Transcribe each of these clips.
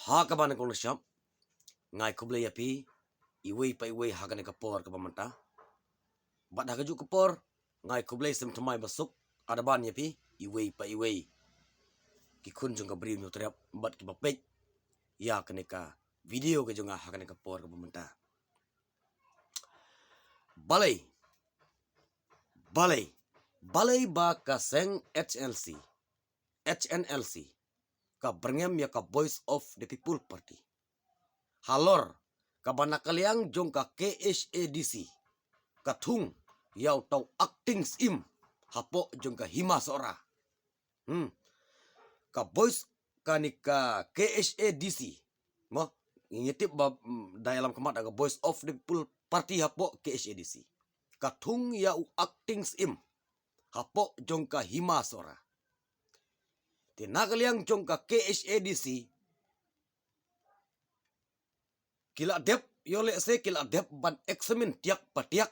Ha kaban ko syam ngai kuble yapi iwei pa iwei hagan kapor ka pamanta bad hagaju kapor ngai kuble sem thamai basuk adaban yapi iwei pa iwei ki kun jung ka brim nutrap bad ki bapek ya kaneka video ke junga hagan kapor ka pamanta balai balai balai ba ka seng HNLC ka berngem ya ka Voice of the People Party halor ka banakaliang jong ka KHADC kathung yaw taw acting sim hapo jong ka hima sora ka Voice kanika KHADC mo ngitip ba dalam kemat aga Voice of the People Party hapo KHADC kathung yaw acting sim hapo jong ka hima sora tinagaliang jong ka KHADC kila dep yole se kila dep ban eksamin tiak patiak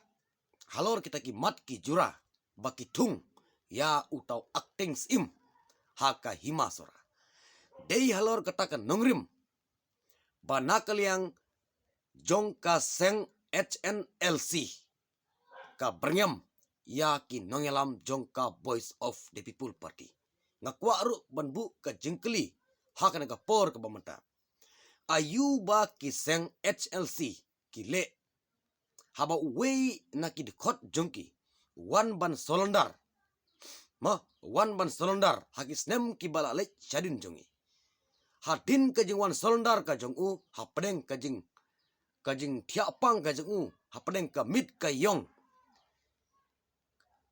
halor kita ki mat ki jura baki tung ya utau acting sim haka himasora dei halor katakan nongrim banakaliang jongka seng HNLC ka bernyam ya ki nongelam jongka Voice of the People Party ngakwa ru banbu ka jengkeli haka naga por ka bamanta ayu ba ki seng HLC ki le haba wei na ki dikot jongki wan ban solondar ma wan ban solondar hagis nem ki bala le chadin jongi hadin ka jing wan solondar ka jong u hapdeng ka jing thiapang ka jong u hapdeng ka mit ka yong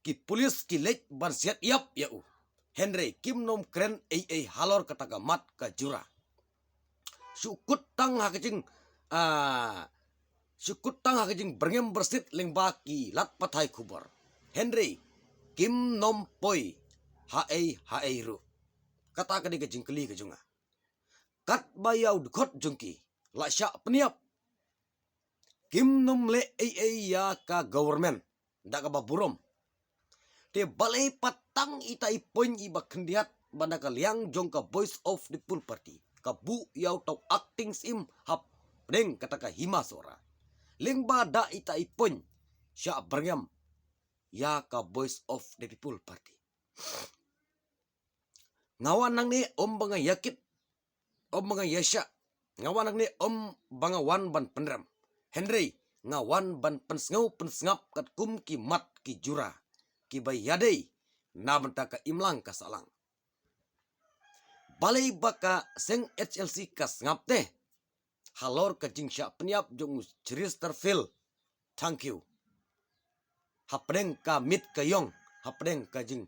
ki pulis ki le ban siat yap ya u Henry Kim nom kren ei halor kataka mat ka jura sukut tang hakajing sukut tang hakajing berngem bersit ling baki lat patai kubar Henry Kim nom poi haei ru kata ka diga jingkeli ka junga kat bayau dukot jungki la sya peniap Kim nom le ei ya ka government da ka baburom te balai patang ita ipoin iba kendiat banda ka liang jong ka Voice of the People Party ka bu yau tau acting sim hap deng kata ka hima sora ling ba da ita ipoin sya berngam ya ka Voice of the People Party ngawan nang ni om banga yakit om banga yasha ngawan nang ni om banga wan ban penram Henry ngawan ban pensngap kat kum ki mat ki jura ki bayadei na benta ka imlang ka salang balai baka seng HLC kas ngap teh halor ka jing sya peniap jong Chesterfield thank you hapdeng ka mit ka yong hapdeng ka jing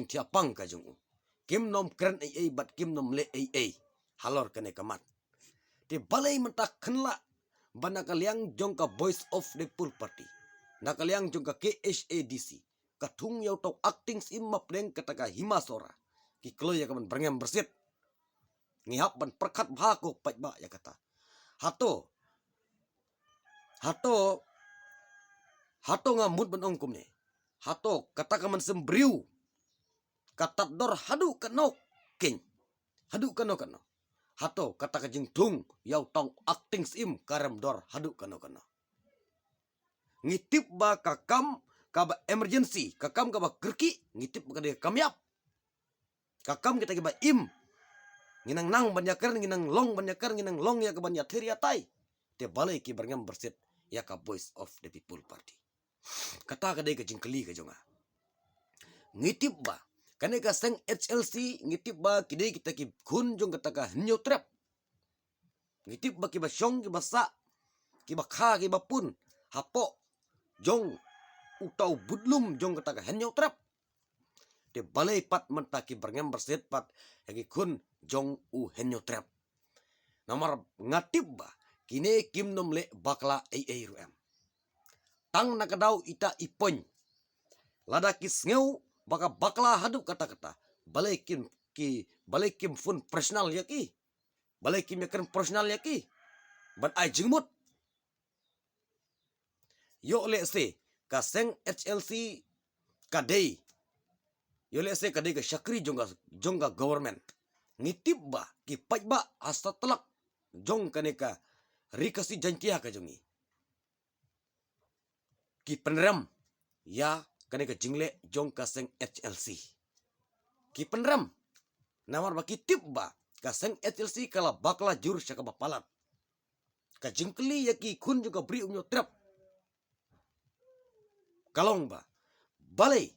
thiapang ka jong Kim nom kren ei bat Kim nom le ei halor kane kamat ti balai menta khenla bana kaliang jong ka Voice of the People Party nakaliang jong ka KHADC kathung yaw tau acting sim mapdeng kataka himasora ki kloy ya kaman berngem bersit ngihap ban perkat bhako pajba ya kata hato ngamut ban ongkum ne hato kata kaman sembriu katat dor hadu kanok king hadu kano hato kata ka jing tung yaw tau acting sim karam dor hadu kano ngitip ba kakam kaba emergency kakam kaba kerki ngitip ba kade kamyap kakam kita kiba im nginang nang banyakar nginang long ya kaban ya thiri atai te balai ki berngam bersit ya ka Voice of the People Party kata kade ka jingkeli ka jonga ngitip ba kane ka seng HLC ngitip ba kide kita ki khun jong kata ka hnyo trap ngitip ba kiba syong kiba sa kiba kha kiba pun hapo jong utau budlum jong kata ka hnyo trap te balai pat mentaki berngem bersit pat hagi kun jong u henyo trap nomor ngatip ba kine Kim nom le bakla ei ruem tang nakadau ita ipoin lada kisngeu baka bakla hadu kata balai kim fun personal yaki balai kim yakan personal yaki ban ai jingmut yo le se ka seng HLC kadei yo le se kadei ka syakri jongga government ngitip ba ki pai ba asta telak jong kaneka rikasi jantia ka jongi ki penram ya kaneka jingle jong kaseng HLC ki penram namar ba ki tip ba kaseng HLC kala bakla jur syaka bapalat ka jingkli ya ki kun juga beri unyo trap kalong ba balai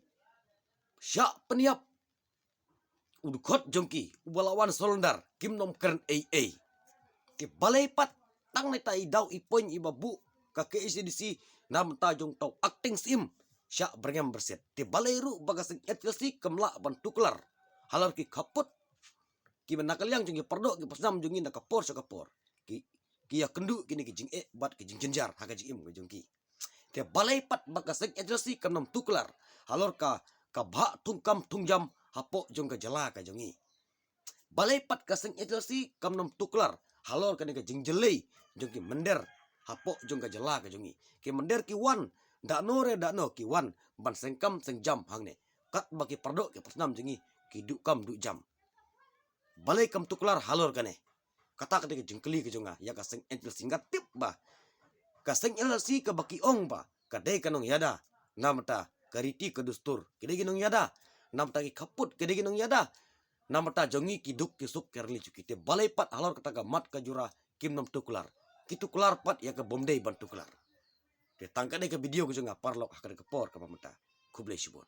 sya peniap udukot jongki ubalawan solondar kim nom kern AA ki balai pat tang nai tai dau ipoin ibabu ka ke ICDC nam ta jong tau acting sim sya berngam berset ti balai ru bagasing HLC kemla ban tuklar halar ki kaput ki benakaliang jong ki perdo ki pasnam jongi na kapor sa kapor ki ya kendu kini ki jing bat ki jing jenjar ha ka jing im jongki te balai pat bagasing HLC kam nom tuklar halor ka bha tungkam tungjam hapo jong ka jala ka jongi balai pat kaseng HLC kam nom tuklar halor ka ni ka jing jelei jong ki mender hapo jong ka jala ka jongi ki mender ki wan da no re da no ki wan ban sengkam sengjam hangne kat baki perdo ki pasnam jongi ki du kam du jam balai kam tuklar halor kane kata kata jengkeli ke jonga ya kaseng HLC ngatip ba kaseng HLC ka baki ong ba kadai kanong yada namta kariti ke dustur kidai ginong yada namta ki kaput kidai ginong yada namta jongi kiduk kisuk kerli cukite balai pat halor kata ka mat ka jura kim nom tuklar kituklar pat ya ka bomdei ban tuklar te tangka ke video ke jonga parlok hakade ke por ka pamata kublai shibon